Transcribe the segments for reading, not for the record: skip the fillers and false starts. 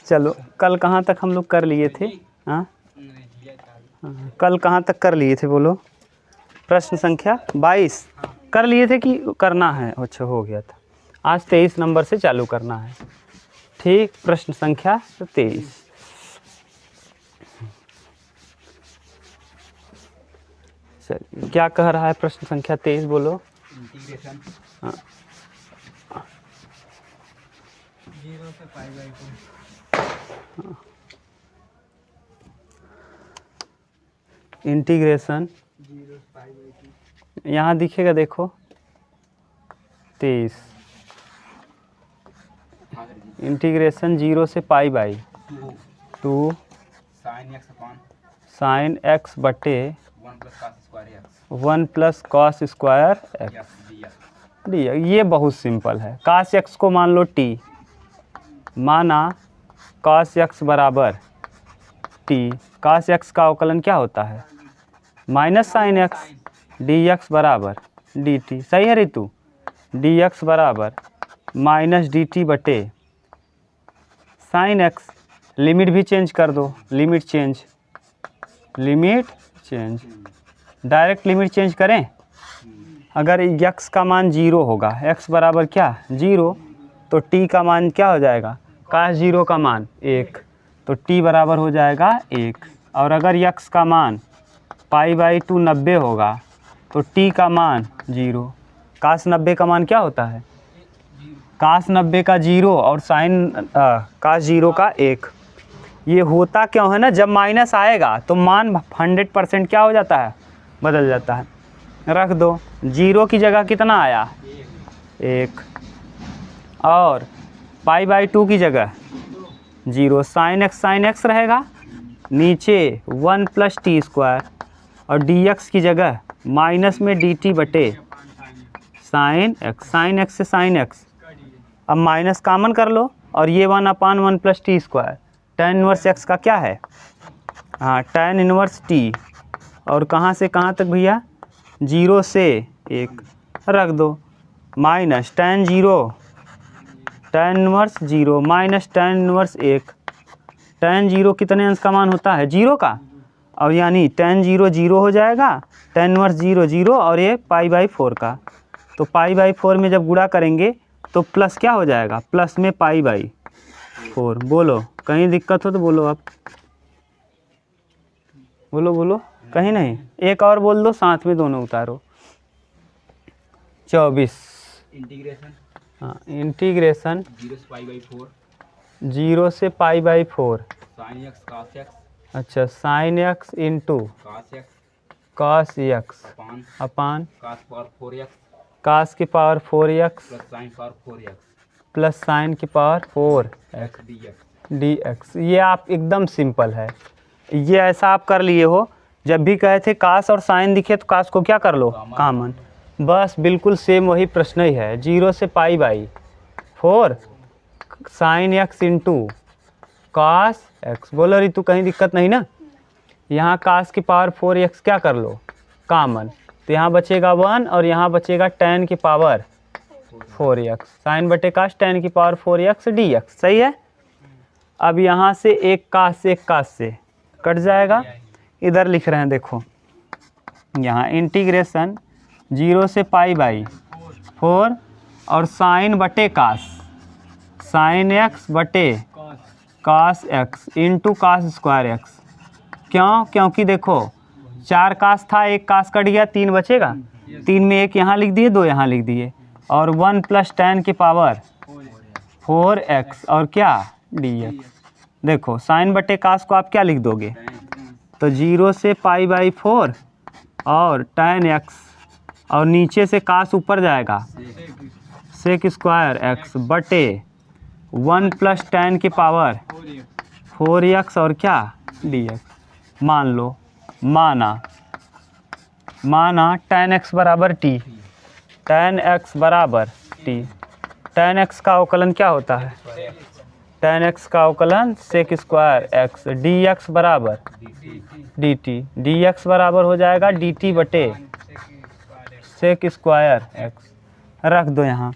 चलो कल कहाँ तक हम लोग कर लिए थे? हाँ कल कहाँ तक कर लिए थे बोलो? प्रश्न संख्या 22 कर लिए थे कि करना है? अच्छा हो गया था। आज 23 नंबर से चालू करना है। ठीक, प्रश्न संख्या 23। चलिए क्या कह रहा है प्रश्न संख्या 23 बोलो? इंटीग्रेशन हाँ 0 से पाई बाई 2। इंटीग्रेशन 0 से पाई बाई 2 यहाँ दिखेगा देखो 23। इंटीग्रेशन 0 से पाई बाई 2 साइन एक्स बटे 1 plus cos square x D. ये बहुत सिंपल है। कास एक्स को मान लो टी, माना कॉस एक्स बराबर टी। कास एक्स का अवकलन क्या होता है? Minus sine x D x बराबर डी टी। सही है रितु? डी एक्स बराबर माइनस डी टी बटे साइन एक्स। लिमिट भी चेंज कर दो, limit change direct limit change करें। अगर x का मान 0 होगा, x बराबर क्या 0, तो t का मान क्या हो जाएगा? काश 0 का मान 1, तो t बराबर हो जाएगा 1। और अगर x का मान पाई बाई 2 90 होगा तो t का मान 0। काश 90 का मान क्या होता है? काश 90 का 0 और साइन काश 0 का 1। ये होता क्यों है ना, जब माइनस आएगा तो मान 100% क्या हो जाता है? बदल जाता है। रख दो। 0 की जगह कितना आया? 1। और पाई बाई 2 की जगह 0। साइन एक्स रहेगा, नीचे 1 प्लस टी स्क्वायर, और डी एक्स की जगह माइनस में डी टी बटे साइन एक्स से साइन एक्स। अब माइनस कॉमन कर लो और ये 1/1 plus t square. tan inverse x का क्या है? हाँ tan इनवर्स टी। और कहाँ से कहाँ तक भैया? 0 से 1 रख दो, minus tan 0 tan inverse 0 minus tan inverse 1। tan 0 कितने अंश का मान होता है? 0 का। और यानी tan 0 0 हो जाएगा, tan इनवर्स 0 0, और ये पाई बाई 4 का। तो पाई बाई 4 में जब गुणा करेंगे तो प्लस क्या हो जाएगा? प्लस में पाई बाई 4। बोलो कहीं दिक्कत हो तो बोलो आप, बोलो कहीं नहीं। एक और बोल दो, साथ में दोनों उतारो। 24 इंटीग्रेशन हाँ इंटीग्रेशन 0 से पाई बाई 4 0 से pi by 4। Sine x cos x अच्छा sine x into cos x x upon cos power 4x cos की power 4x plus sine power 4x plus sine की पावर 4x डी एक्स। ये आप एकदम simple है। ये ऐसा आप कर लिए हो, जब भी कहे थे कास और साइन दिखे तो कास को क्या कर लो? कॉमन। बस बिल्कुल सेम वही प्रश्न ही है। 0 से pi by 4 sine x into cos x. बोलो रितु कहीं दिक्कत नहीं ना? यहाँ कास की पावर 4x क्या कर लो? कॉमन। तो यहाँ बचेगा 1 और यहाँ बचेगा tan की पावर 4x। साइन बटे कास tan की पावर 4x dx। सही है? अब यहाँ से एक कास से कट जाएगा। इधर लिख रहे हैं देखो, यहाँ इंटीग्रेशन 0 से पाई बाई 4 और साइन बटे कास साइन एक्स बटे cos x into cos square x. क्यों? क्योंकि देखो 4 कास था, 1 कास कट गया, 3 बचेगा। 3 में 1 यहाँ लिख दिए, 2 यहाँ लिख दिए, और 1 प्लस tan की पावर 4x और क्या dx। देखो साइन बटे कास को आप क्या लिख दोगे? तो 0 से पाई बाई 4 और tan x, और नीचे से कास ऊपर जाएगा सेक स्क्वायर x बटे 1 प्लस tan की पावर 4x और क्या dx। मान लो, माना tan x बराबर t। tan x बराबर t। tan x का अवकलन क्या होता है? tan x का अवकलन सेक स्क्वायर x dx बराबर dt। dx बराबर हो जाएगा dt बटे सेक स्क्वायर x। रख दो यहाँ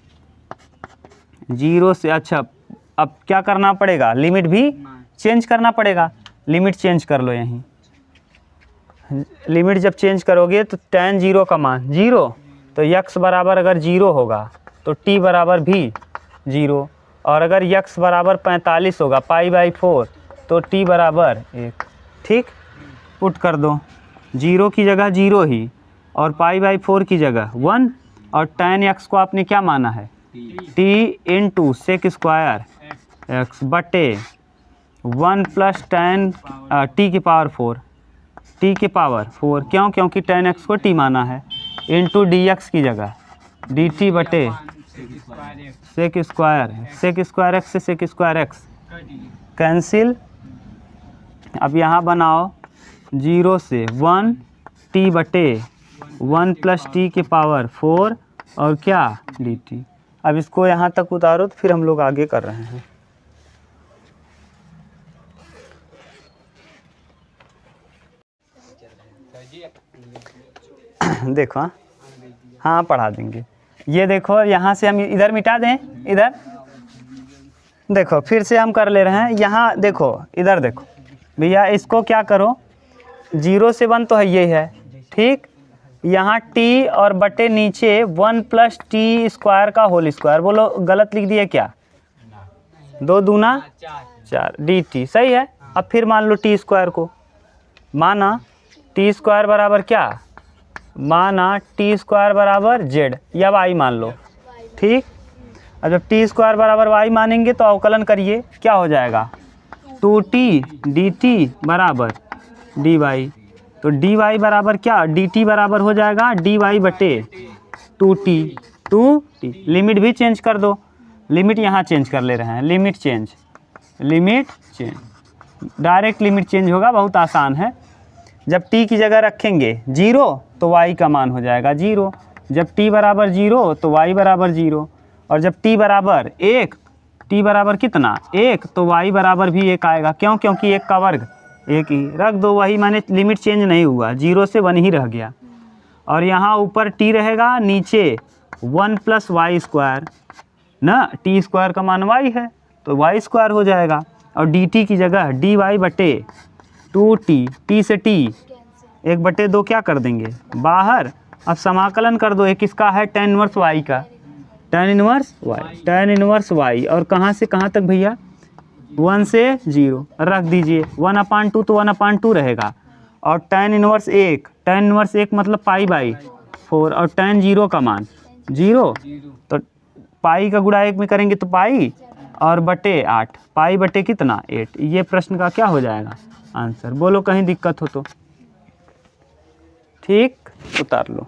0 से। अच्छा अब क्या करना पड़ेगा, लिमिट भी चेंज करना पड़ेगा। लिमिट चेंज कर लो यहीं। लिमिट जब चेंज करोगे तो tan 0 का मान 0, तो x बराबर अगर 0 होगा तो t बराबर भी 0, और अगर x बराबर 45 होगा π/4 तो t बराबर 1। ठीक, पुट कर दो, 0 की जगह 0 ही और π/4 की जगह 1, और tan x को आपने क्या माना है, t into sec square x बटे 1 प्लस tan t की पावर 4, t की पावर 4, क्यों, क्योंकि tan x को t माना है, इंटू dx की जगह dt बटे सेक स्क्वायर x से सेक स्क्वायर x कैंसिल। अब यहाँ बनाओ 0 से 1 t बटे 1 प्लस टी की पावर 4 और क्या dt। अब इसको यहाँ तक उतारो तो फिर हम लोग आगे कर रहे हैं। देखो हाँ पढ़ा देंगे। ये देखो यहाँ से हम इधर मिटा दें, इधर देखो फिर से हम कर ले रहे हैं। यहाँ देखो, इधर देखो भैया, इसको क्या करो, 0 से 1 तो है यही है, ठीक। यहाँ t और बटे नीचे 1 प्लस टी स्क्वायर का होल स्क्वायर, बोलो गलत लिख दिए क्या, 2 दूना 4 dt, सही है। अब फिर मान लो t स्क्वायर को, माना t स्क्वायर बराबर क्या, माना t स्क्वायर बराबर z या y मान लो, ठीक। और जब t स्क्वायर बराबर y मानेंगे तो अवकलन करिए, क्या हो जाएगा 2t dt बराबर dy, तो dy बराबर क्या, dt बराबर हो जाएगा dy बटे 2t। लिमिट भी चेंज कर दो, लिमिट यहाँ चेंज कर ले रहे हैं, limit change, direct limit change होगा, बहुत आसान है। जब t की जगह रखेंगे 0 तो y का मान हो जाएगा 0, जब t बराबर 0 तो y बराबर 0, और जब t बराबर 1, t बराबर कितना 1, तो y बराबर भी 1 आएगा, क्यों, क्योंकि 1 का वर्ग 1 ही रख दो, वही माने लिमिट चेंज नहीं हुआ, 0 से 1 ही रह गया। और यहाँ ऊपर t रहेगा, नीचे 1 प्लस वाई स्क्वायर ना, t स्क्वायर का मान y है तो y स्क्वायर हो जाएगा, और dt की जगह dy बटे 2t, t से t 1/2 क्या कर देंगे बाहर। अब समाकलन कर दो, एक किसका है tan इनवर्स y का, tan इनवर्स y, और कहाँ से कहाँ तक भैया 1 से 0 रख दीजिए, 1/2 तो 1/2 रहेगा, और tan इनवर्स 1 मतलब π/4, और tan 0 का मान 0, तो पाई का गुणा 1 में करेंगे तो पाई, और बटे 8, पाई बटे कितना 8। ये प्रश्न का क्या हो जाएगा आंसर, बोलो कहीं दिक्कत हो तो, ठीक, उतार लो।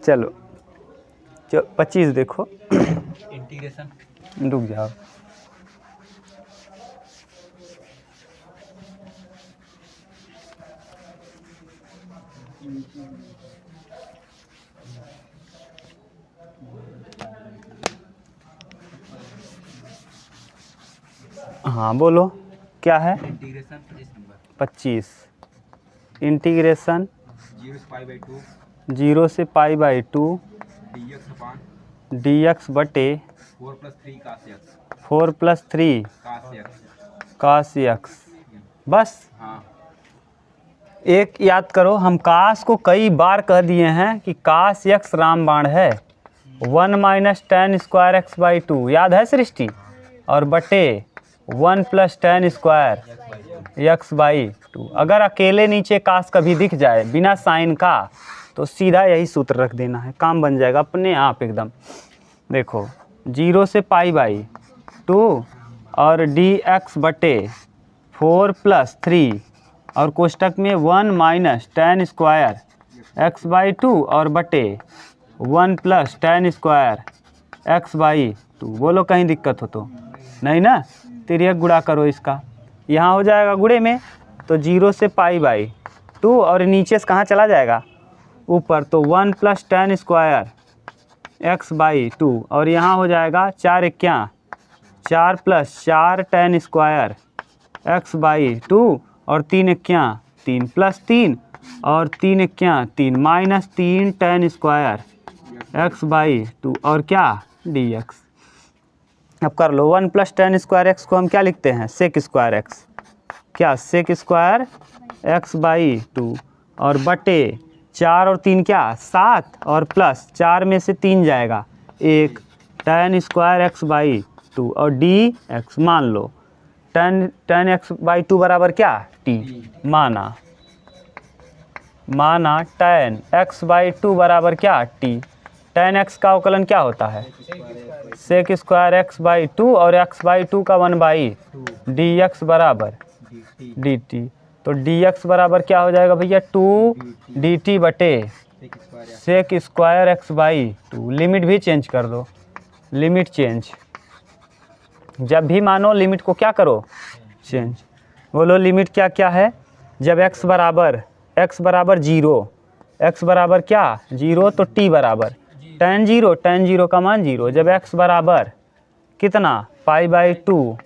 चलो 25 देखो, इंटीग्रेशन रुक जाओ, हाँ बोलो क्या है, इंटीग्रेशन 25 इंटीग्रेशन 0 से 0 से π/2 π/2 dx अपान dx बटे 4 प्लस 3 cos x, बस। हाँ, एक याद करो, हम कास को कई बार कह दिए हैं कि कास x रामबाण है, 1 माइनस tan स्क्वायर x/2 याद है सृष्टि, और बटे 1 प्लस tan स्क्वायर x/2। अगर अकेले नीचे कास कभी दिख जाए बिना साइन का तो सीधा यही सूत्र रख देना है, काम बन जाएगा अपने आप एकदम। देखो 0 से π/2 और dx बटे 4 प्लस 3 और कोष्टक में 1 माइनस tan स्क्वायर x/2 और बटे 1 प्लस tan स्क्वायर x/2। बोलो कहीं दिक्कत हो तो नहीं ना, तिर्यक गुणा करो इसका, यहाँ हो जाएगा गुणे में तो 0 से π/2 और नीचे से कहाँ चला जाएगा ऊपर, तो 1 प्लस tan स्क्वायर x/2 और यहाँ हो जाएगा 4 क्या 4 प्लस 4 tan स्क्वायर x/2 और 3 क्या 3 प्लस 3 और 3 क्या 3 minus 3 tan square x by 2 और क्या डी एक्स। अब कर लो 1 + tan स्क्वायर एक्स को हम क्या लिखते हैं सेक स्क्वायर एक्स, क्या सेक स्क्वायर एक्स बाई 2 और बटे 4 और 3 क्या 7 और प्लस 4 में से 3 जाएगा 1 tan स्क्वायर एक्स बाई 2 और डी एक्स। मान लो tan एक्स बाई 2 बराबर क्या टी, माना tan एक्स बाई 2 बराबर क्या टी। tan एक्स का अवकलन क्या होता है सेक स्क्वायर एक्स बाई 2 और एक्स बाई 2 का 1/2 डी एक्स बराबर डी टी। तो डी एक्स बराबर क्या हो जाएगा भैया 2 डी टी बटे sec square x by 2। Limit भी चेंज कर दो, लिमिट चेंज, जब भी मानो लिमिट को क्या करो चेंज। बोलो लिमिट क्या क्या है, जब x बराबर 0, x बराबर क्या 0 तो t बराबर tan 0 का मान 0। जब x बराबर कितना π/2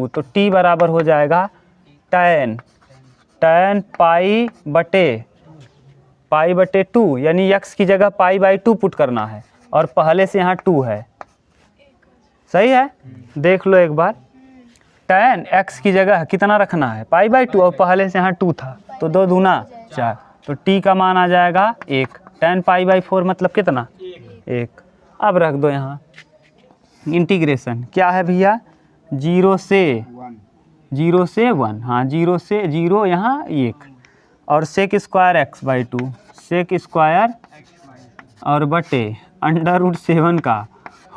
तो t बराबर हो जाएगा tan π/2 यानी x की जगह π/2 पुट करना है और पहले से यहाँ 2 है, सही है। देख लो एक बार tan x की जगह कितना रखना है π/2 और पहले से यहाँ 2 था तो 2 दूना 4 तो t का मान आ जाएगा 1। tan π/4 मतलब कितना 1। अब रख दो यहाँ इंटीग्रेशन क्या है भैया 0 से 1, हाँ 0 से 0 यहाँ 1 और sec square x by 2 sec square और बटे √7 का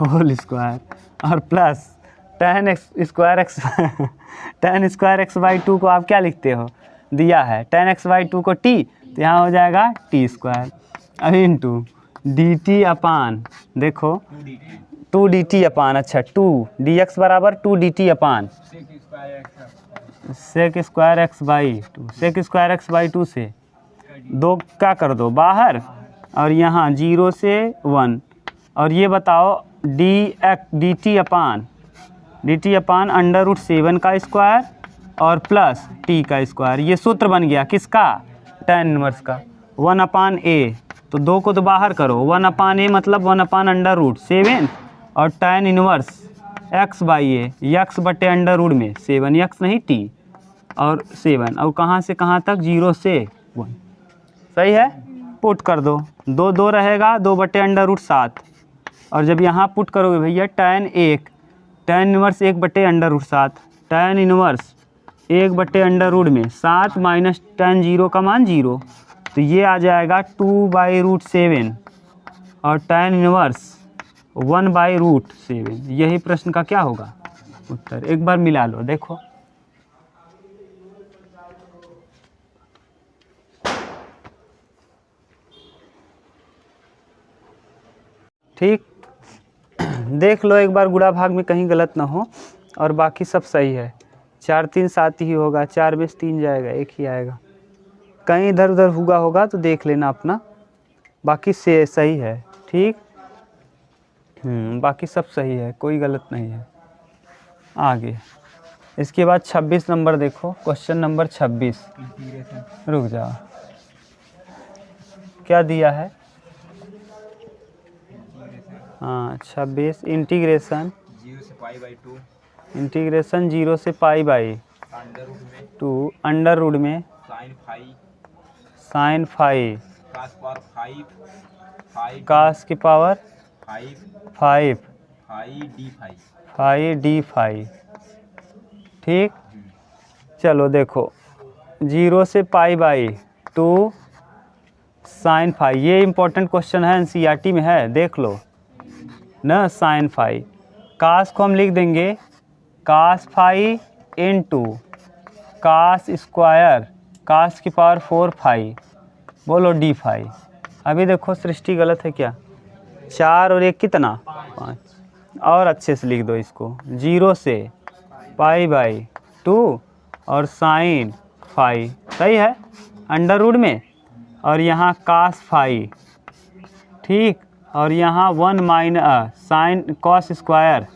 होल स्क्वायर और plus tan square x by 2 को आप क्या लिखते हो दिया है tan x बाई 2 को t तो यहाँ हो जाएगा t स्क्वायर अब इंटू डी टी अपान देखो 2 डी टी अपान अच्छा 2 डी एक्स बराबर 2 d t upon sec square x by 2 sec square x by 2 से 2 क्या कर दो बाहर और यहाँ 0 से 1 और ये बताओ डी टी अपान √7 का स्क्वायर और प्लस t का स्क्वायर। ये सूत्र बन गया किसका tan इनवर्स का 1/a तो 2 को तो बाहर करो 1/a मतलब 1/√7 और tan inverse x by A x बटे अंडर में 7 x नहीं t और 7 और कहाँ से कहाँ तक 0 से 1 सही है। पुट कर दो 2 रहेगा 2 बटे √7 और जब यहाँ पुट करोगे भैया tan इनवर्स 1 बटे √7 tan इनवर्स 1 बटे में 7 माइनस tan 0 का मान 0 तो ये आ जाएगा 2/√7 और tan इनवर्स 1/√7। यही प्रश्न का क्या होगा उत्तर। एक बार मिला लो देखो ठीक, देख लो एक बार गुणा भाग में कहीं गलत ना हो और बाकी सब सही है। 4 3 7 ही होगा 4 में 3 जाएगा 1 ही आएगा, कहीं इधर उधर हुआ होगा तो देख लेना अपना, बाकी से सही है ठीक। बाकी सब सही है कोई गलत नहीं है। आगे इसके बाद 26 नंबर देखो क्वेश्चन नंबर 26 रुक जाओ क्या दिया है हाँ 26 इंटीग्रेशन 0 से π/2 अंडर में साइन फाई कास की पावर 5 डी फाई ठीक। चलो देखो 0 से π/2 साइन फाई, ये इम्पोर्टेंट क्वेश्चन है एनसीईआरटी में है देख लो न। साइन फाई कास को हम लिख देंगे cos phi into cos square cos की पावर 4 फाई बोलो डी फाई। अभी देखो सृष्टि गलत है क्या 4 और 1 कितना 5 और अच्छे से लिख दो इसको 0 से π/2 और साइन फाई सही है अंडर में और यहाँ कास फाई ठीक और यहाँ 1 minus sine cos square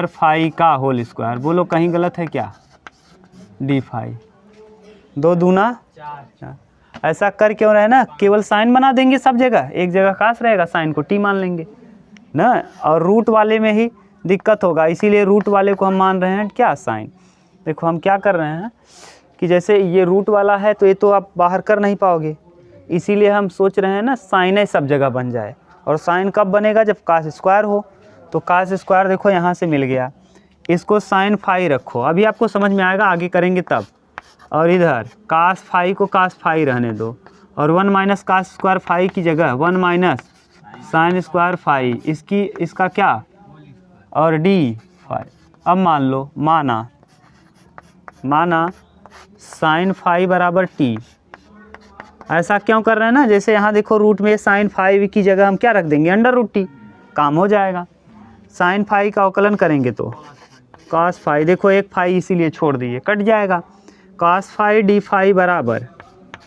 phi का होल स्क्वायर बोलो कहीं गलत है क्या डी फाई 2 दूना 4। ऐसा कर क्यों रहे ना, केवल साइन बना देंगे सब जगह, एक जगह काश रहेगा साइन को टी मान लेंगे ना, और रूट वाले में ही दिक्कत होगा, इसीलिए रूट वाले को हम मान रहे हैं क्या साइन। देखो हम क्या कर रहे हैं कि जैसे ये रूट वाला है तो ये तो आप बाहर कर नहीं पाओगे, इसीलिए हम सोच रहे हैं ना साइन सब जगह बन जाए। और साइन कब बनेगा, जब कास स्क्वायर हो। तो कास स्क्वायर देखो यहाँ से मिल गया, इसको साइन फाई रखो, अभी आपको समझ में आएगा, आगे करेंगे तब। और इधर कास फाई को कास फाई रहने दो, और 1 माइनस कास स्क्वायर फाई की जगह 1 माइनस साइन स्क्वायर फाई, इसका क्या, और डी फाई। अब मान लो, माना साइन फाई बराबर टी। ऐसा क्यों कर रहे हैं ना, जैसे यहाँ देखो रूट में साइन फाई की जगह हम क्या रख देंगे, अंडर रूट टी, काम हो जाएगा। साइन फाई का अवकलन करेंगे तो कॉस फाई, देखो एक फाई इसीलिए छोड़ दिए, कट जाएगा। कॉस फाई डी फाई बराबर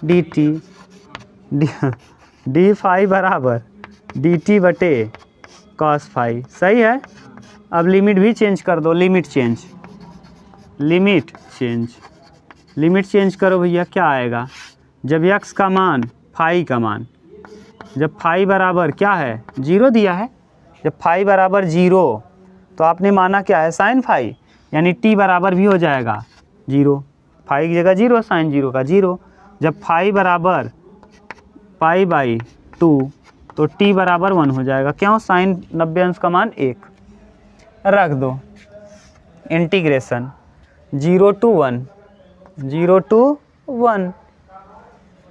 डी टी, डी फाई बराबर डी टी बटे कॉस फाई, सही है। अब लिमिट भी चेंज कर दो, लिमिट चेंज करो भैया, क्या आएगा, जब x का मान फाई का मान, जब फाई बराबर क्या है 0 दिया है, जब फाई बराबर 0 तो आपने माना क्या है साइन फाई, यानी t बराबर भी हो जाएगा 0, फाई की जगह 0, साइन 0 का 0। जब फाई बराबर पाई बाई 2 तो t बराबर 1 हो जाएगा, क्यों, साइन 90 अंश का मान 1 रख दो। Integration 0 to 1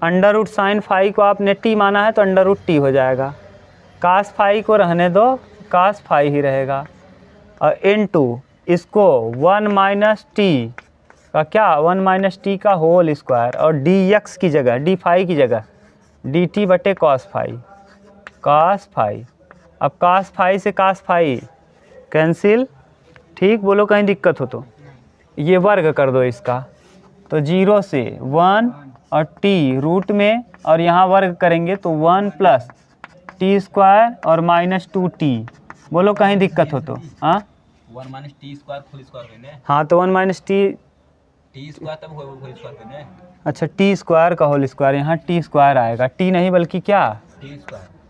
under root sine phi को आपने टी माना है तो अंडर रूट टी हो जाएगा, कास फाई को रहने दो, कास फाई ही रहेगा, और इनटू इसको 1 माइनस टी का क्या, 1 माइनस टी का होल स्क्वायर, और डी एक्स की जगह, डी फाई की जगह डी टी बटे कॉस फाई। अब कास फाई से कास फाई कैंसिल, ठीक, बोलो कहीं दिक्कत हो तो। ये वर्ग कर दो इसका, तो 0 से 1 और t रूट में, और यहाँ वर्ग करेंगे तो 1 प्लस टी स्क्वायर और माइनस 2t, बोलो कहीं दिक्कत हो तो। हाँ 1 minus t square whole square करने, हाँ तो 1 माइनस टी स्क्वायर तब होल स्क्वायर करने, अच्छा टी स्क्वायर का होल स्क्वायर, यहाँ टी स्क्वायर आएगा, टी नहीं बल्कि क्या,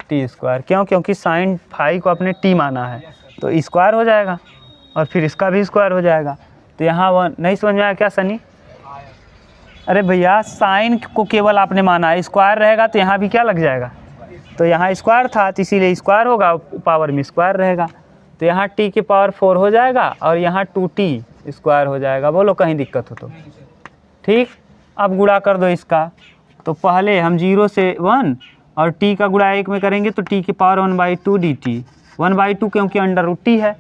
टी स्क्वायर, क्यों, क्योंकि साइन फाई को आपने टी माना है तो स्क्वायर हो जाएगा, और फिर इसका भी स्क्वायर हो जाएगा। तो यहाँ 1 नहीं समझ में आया क्या सनी, अरे भैया साइन को केवल आपने माना है, स्क्वायर रहेगा तो यहाँ भी क्या लग जाएगा, तो यहाँ स्क्वायर था तो इसीलिए स्क्वायर होगा, पावर में स्क्वायर रहेगा, तो यहाँ t की पावर 4 हो जाएगा, और यहाँ 2t स्क्वायर हो जाएगा, बोलो कहीं दिक्कत हो तो, ठीक। अब गुणा कर दो इसका, तो पहले हम 0 से 1 और t का गुणा 1 में करेंगे तो t की पावर 1/2 dt, 1/2 क्योंकि अंडर रूट टी है।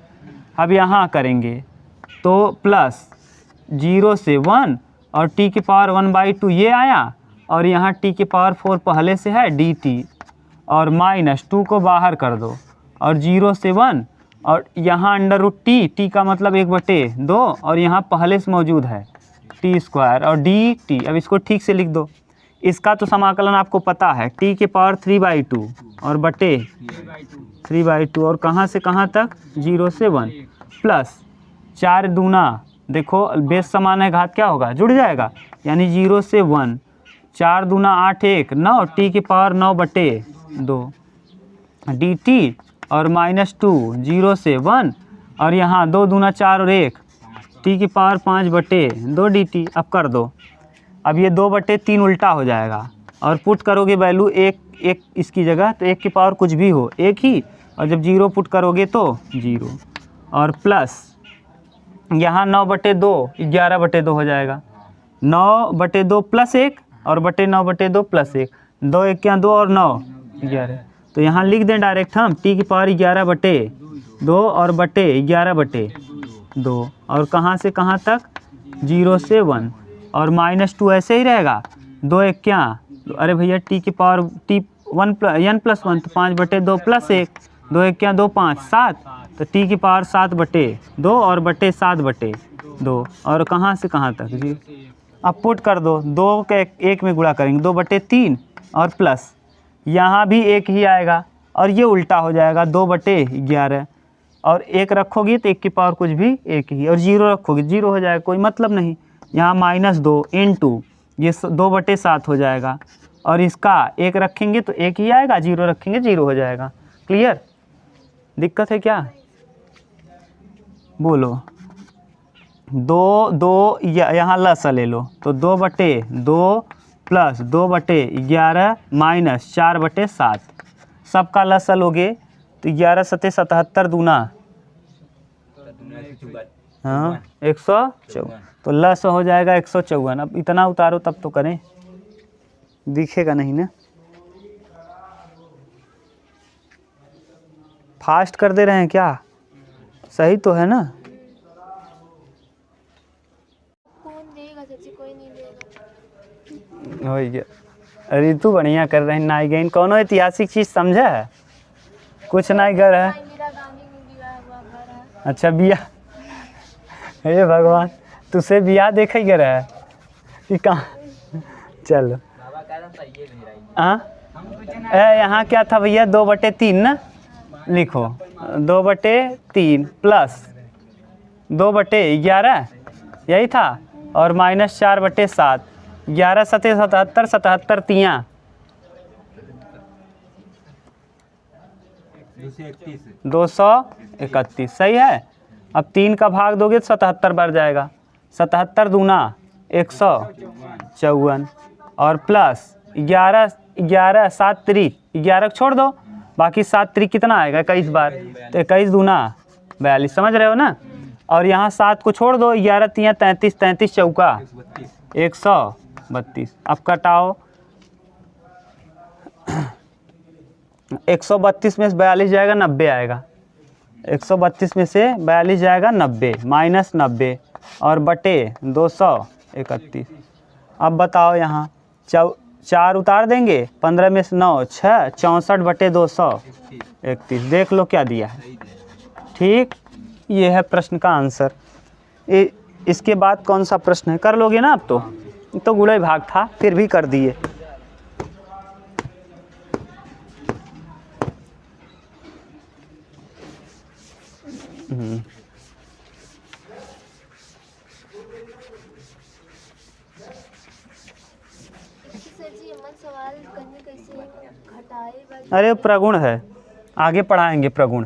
अब यहाँ करेंगे तो प्लस 0 से 1 और t की पावर 1/2 ये आया, और यहाँ t की पावर 4 पहले से है dt, और माइनस 2 को बाहर कर दो, और 0 से 1 और यहाँ अंडर रूट टी का मतलब 1/2, और यहाँ पहले से मौजूद है टी स्क्वायर और dt। अब इसको ठीक से लिख दो, इसका तो समाकलन आपको पता है, t की पावर 3/2 और बटे 3/2, और कहाँ से कहाँ तक 0 से 1 प्लस 4 दूना, देखो बेस समान है, घात क्या होगा, जुड़ जाएगा, यानी 0 से 1, 4 दूना 8 1 9, t की पावर 9/2 dt, और माइनस 2 0 से 1, और यहाँ 2 दूना 4 और 1, t की पावर 5/2 dt। अब कर दो, अब ये 2/3 उल्टा हो जाएगा, और पुट करोगे वैल्यू 1 इसकी जगह, तो 1 की पावर कुछ भी हो 1 ही, और जब 0 पुट करोगे तो 0, और प्लस यहाँ 9/2 11/2 हो जाएगा, 9/2 प्लस 1 और बटे 9/2 प्लस 1, 2 1 क्या 2 और 9 11, तो यहाँ लिख दें डायरेक्ट हम t की पावर 11/2 और बटे 11/2, और कहाँ से कहाँ तक 0 से 1, और माइनस 2 ऐसे ही रहेगा, 2 1 क्या, अरे भैया t की पावर n + 1 तो 5/2 प्लस 1, 2 1 क्या 2 5 7, तो t की पावर 7/2 और बटे 7/2, और कहाँ से कहाँ तक जी। अब पुट कर दो, 2 के 1 में गुणा करेंगे 2/3, और प्लस यहाँ भी 1 ही आएगा, और ये उल्टा हो जाएगा 2/11, और 1 रखोगे तो 1 की पावर कुछ भी 1 ही, और 0 रखोगे 0 हो जाएगा, कोई मतलब नहीं। यहाँ -2 × ये 2/7 हो जाएगा, और इसका 1 रखेंगे तो 1 ही आएगा, 0 रखेंगे 0 हो जाएगा। क्लियर? दिक्कत है क्या? बोलो। 2 यहाँ लसा ले लो तो 2/2 प्लस 2/11 माइनस 4/7 सबका लसा लोगे तो 11 सते 77 दूना, हाँ 154, तो लस हो जाएगा 154। अब इतना उतारो तब तो करें, दिखेगा नहीं ना। फास्ट कर दे रहे हैं क्या? सही तो है ना? कौन देगा चाची? कोई नहीं देगा। हो गया। रितु बढ़िया कर रहे हैं। नाई गईन कोनो ऐतिहासिक चीज़ समझा है? कुछ नहीं कर है। इंदिरा गांधी में विवाह हुआ घर है। अच्छा बिया, हे भगवान, तुझसे बिया देखे गे रहा है कि कहाँ? चलो बाबा कह रहा था ये नहीं रही। हाँ यहाँ क्या था भैया? 2/3 ना, लिखो 2/3 प्लस 2/11 यही था, और माइनस 4/7, 11 सते 77, 77 तियाँ 231, सही है। अब 3 का भाग दोगे तो 77 बढ़ जाएगा, 77 दूना 154, और प्लस 11 7 त्रिक 11 छोड़ दो, बाकी 7 त्रिक कितना आएगा? 21 बार, तो 21 दूना 42, समझ रहे हो ना? और यहाँ 7 को छोड़ दो, 11 तियाँ 33, 33 चौका 132। अब कटाओ 132 में से 42 जाएगा, 90 आएगा। 132 में से 42 जाएगा 90, माइनस 90 और बटे 231। अब बताओ यहाँ 4 उतार देंगे, 15 में से 9 6, 64/231। देख लो क्या दिया है। ठीक, ये है प्रश्न का आंसर। इसके बाद कौन सा प्रश्न है? कर लोगे ना? अब तो गुड़े भाग था, फिर भी कर दिए। सर जी अमन सवाल करने कैसे घटाए वाली? अरे प्रगुण है, आगे पढ़ाएंगे प्रगुण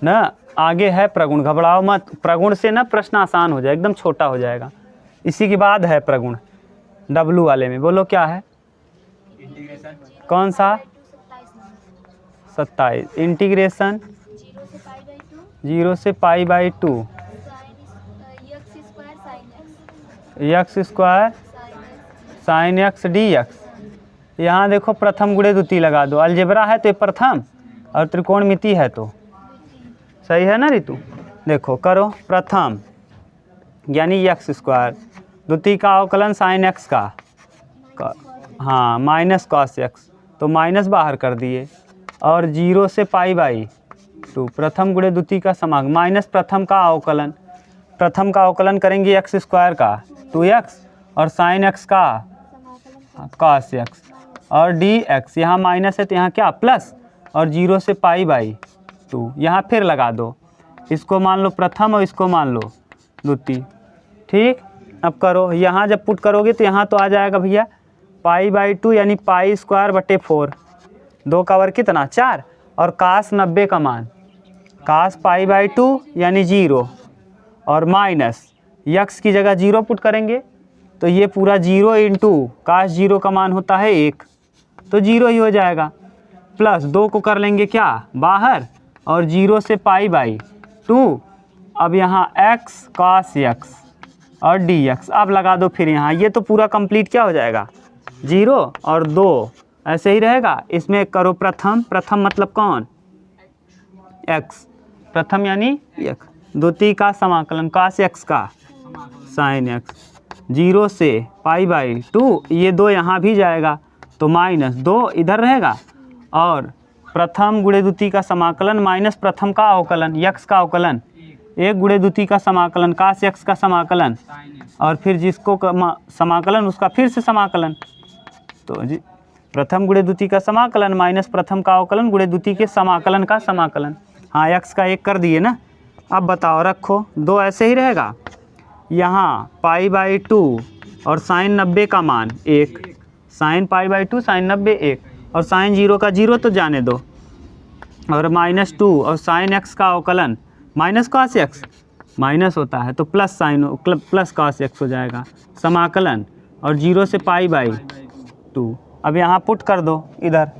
ना, आगे है प्रगुण, घबराओ मत। प्रगुण से ना प्रश्न आसान हो जाए, एकदम छोटा हो जाएगा। इसी के बाद है प्रगुण, W वाले में। बोलो क्या है? इंटीग्रेशन कौन सा? 27। इंटीग्रेशन 0 से π/2 x square sine x dx। यहाँ देखो प्रथम गुणे द्वितीय लगा दो। अलजेब्रा है तो ये प्रथम, और त्रिकोणमिति है तो सही है ना रितु? देखो करो, प्रथम यानी x स्क्वायर, द्वितीय का अवकलन साइन x का हाँ माइनस कॉस x, तो माइनस बाहर कर दिए, और 0 से π/2 प्रथम गुणे द्वितीय का समांग माइनस प्रथम का अवकलन। प्रथम का अवकलन करेंगे x स्क्वायर का 2x और साइन x का कॉस x, और dx यहाँ माइनस है तो यहाँ क्या प्लस, और 0 से π/2 यहाँ फिर लगा दो। इसको मान लो प्रथम और इसको मान लो द्वितीय। ठीक, अब करो, यहाँ जब पुट करोगे तो यहाँ तो आ जाएगा भैया π/2 यानी π²/4, 2 का वर्ग कितना 4, और कास 90 का मान कास π/2 यानी 0, और माइनस यक्स की जगह 0 पुट करेंगे तो ये पूरा 0 इंटू कास 0 का मान होता है 1, तो 0 ही हो जाएगा। प्लस 2 को कर लेंगे क्या बाहर, और 0 से π/2, अब यहाँ x cos x और dx अब लगा दो फिर यहाँ। ये तो पूरा कंप्लीट क्या हो जाएगा 0 और 2 ऐसे ही रहेगा। इसमें करो प्रथम, प्रथम मतलब कौन x, प्रथम यानी x, द्वितीय का समाकलन cos x का sin x, 0 से π/2, ये 2 यहाँ भी जाएगा तो माइनस 2 इधर रहेगा, और प्रथम गुणे द्वितीय का समाकलन माइनस प्रथम का अवकलन x का अवकलन, 1 गुणे द्वितीय का समाकलन cos x का समाकलन, और फिर जिसको समाकलन उसका फिर से समाकलन, तो जी प्रथम गुणे द्वितीय का समाकलन माइनस प्रथम का अवकलन गुणे द्वितीय के समाकलन का समाकलन। हाँ x का 1 कर दिए ना। अब बताओ रखो, 2 ऐसे ही रहेगा, यहाँ π/2 और साइन 90 का मान 1, साइन पाई बाई 2 साइन 90 1 और साइन 0 का 0 तो जाने दो, और -2 और साइन x का अवकलन माइनस कॉस x माइनस होता है तो plus sign plus cos x हो जाएगा समाकलन, और 0 से पाई बाई 2। अब यहाँ पुट कर दो, इधर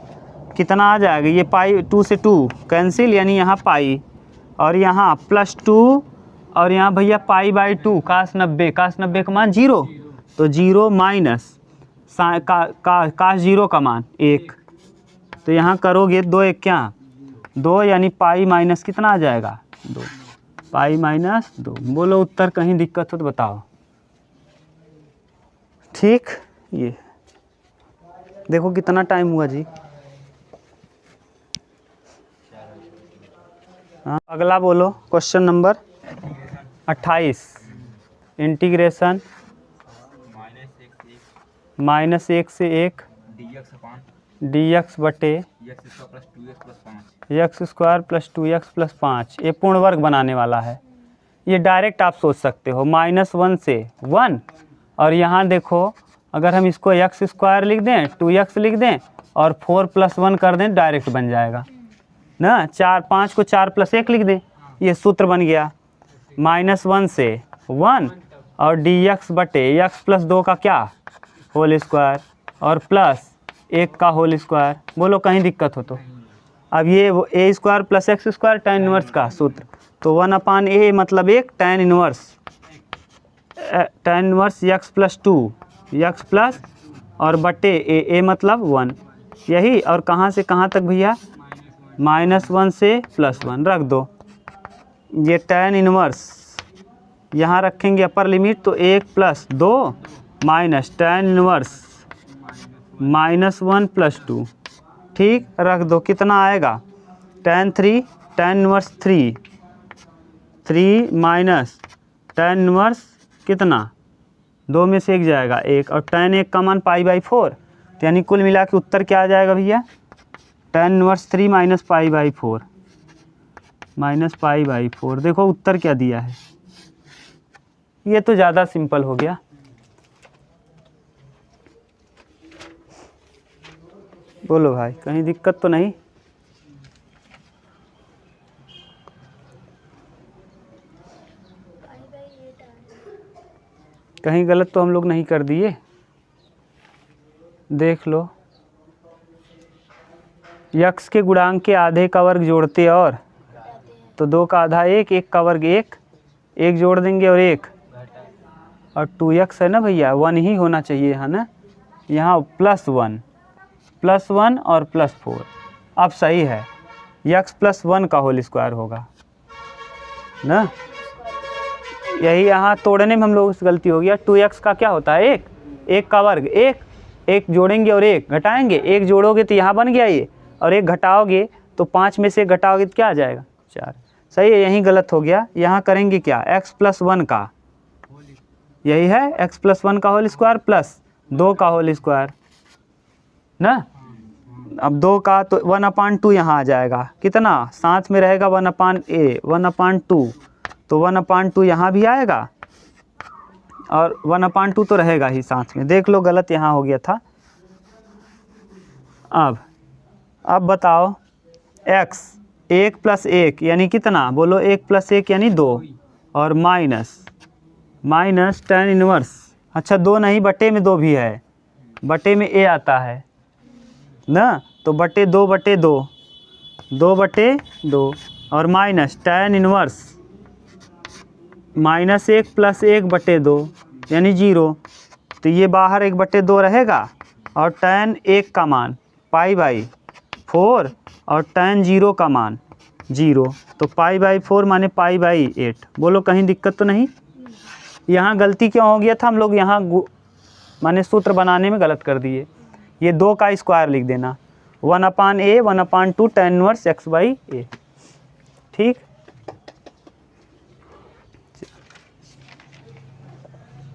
कितना आ जाएगा, ये पाई 2 से 2 कैंसिल, यानी यहाँ पाई, और यहाँ +2 और यहाँ भैया पाई बाई 2 कास 90 का मान 0 तो 0 माइनस कास 0 का मान 1, तो यहाँ करोगे 2 1 क्या 2, यानी पाई माइनस कितना आ जाएगा 2, पाई माइनस 2। बोलो उत्तर, कहीं दिक्कत हो तो बताओ। ठीक, ये देखो कितना टाइम हुआ जी। हाँ अगला बोलो, क्वेश्चन नंबर 28, इंटीग्रेशन -1 से 1 dx बटे x² + 2x + 5, ये पूर्ण वर्ग बनाने वाला है। ये डायरेक्ट आप सोच सकते हो, -1 से 1, और यहाँ देखो अगर हम इसको x² लिख दें 2x लिख दें और 4 + 1 कर दें, डायरेक्ट बन जाएगा ना। 5 को 4 + 1 लिख दें, ये सूत्र बन गया। -1 से 1 और dx बटे x + 2 का क्या होल स्क्वायर और प्लस 1 का होल स्क्वायर। बोलो कहीं दिक्कत हो तो। अब ये a² + x² tan इनवर्स का सूत्र, तो 1/a मतलब 1 tan inverse x + 2 x plus और बटे a मतलब 1, यही। और कहाँ से कहाँ तक भैया, -1 से +1 रख दो। ये tan इनवर्स यहाँ रखेंगे अपर लिमिट, तो 1 + 2 माइनस tan इनवर्स -1 + 2, ठीक रख दो। कितना आएगा tan 3 tan inverse 3 minus tan inverse कितना 2 में से 1 जाएगा 1, और tan 1 का मान π/4, तो यानी कुल मिला के उत्तर क्या आ जाएगा भैया, tan इनवर्स 3 - π/4 देखो उत्तर क्या दिया है। ये तो ज़्यादा सिंपल हो गया। बोलो भाई, कहीं दिक्कत तो नहीं। कहीं गलत तो हम लोग नहीं कर दिए, देख लो। x के गुणांक के आधे का वर्ग जोड़ते और, तो 2 का आधा 1, 1 का वर्ग 1 जोड़ देंगे और 1, और 2x है ना भैया, 1 ही होना चाहिए है ना, यहाँ +1 और +4। अब सही है, x + 1 का होल स्क्वायर होगा ना, यही यहाँ तोड़ने में हम लोगों से गलती हो गया। 2x का क्या होता है 1 का वर्ग 1 जोड़ेंगे और 1 घटाएंगे, 1 जोड़ोगे तो यहाँ बन गया ये, और 1 घटाओगे तो 5 में से घटाओगे तो क्या आ जाएगा 4। सही है, यहीं गलत हो गया। यहाँ करेंगे क्या, x + 1 का, यही है x + 1 का होल स्क्वायर प्लस 2 का होल स्क्वायर ना। अब 2 का तो 1/2 यहाँ आ जाएगा, कितना साथ में रहेगा 1/a 1/2, तो 1/2 यहाँ भी आएगा और 1/2 तो रहेगा ही साथ में। देख लो गलत यहाँ हो गया था। अब बताओ x 1 + 1 यानी कितना, बोलो 1 + 1 यानी 2, और माइनस tan इनवर्स, अच्छा 2 नहीं बटे में 2 भी है, बटे में a आता है ना, तो बटे 2/2 2/2 और माइनस tan इनवर्स -1 + 1/2 यानी 0, तो ये बाहर 1/2 रहेगा, और tan 1 का मान π/4 और tan 0 का मान 0, तो π/4 माने π/8। बोलो कहीं दिक्कत तो नहीं। यहाँ गलती क्यों हो गया था, हम लोग यहाँ माने सूत्र बनाने में गलत कर दिए। ये 2 का स्क्वायर लिख देना, 1/a 1/2 tan इनवर्स x/a, ठीक।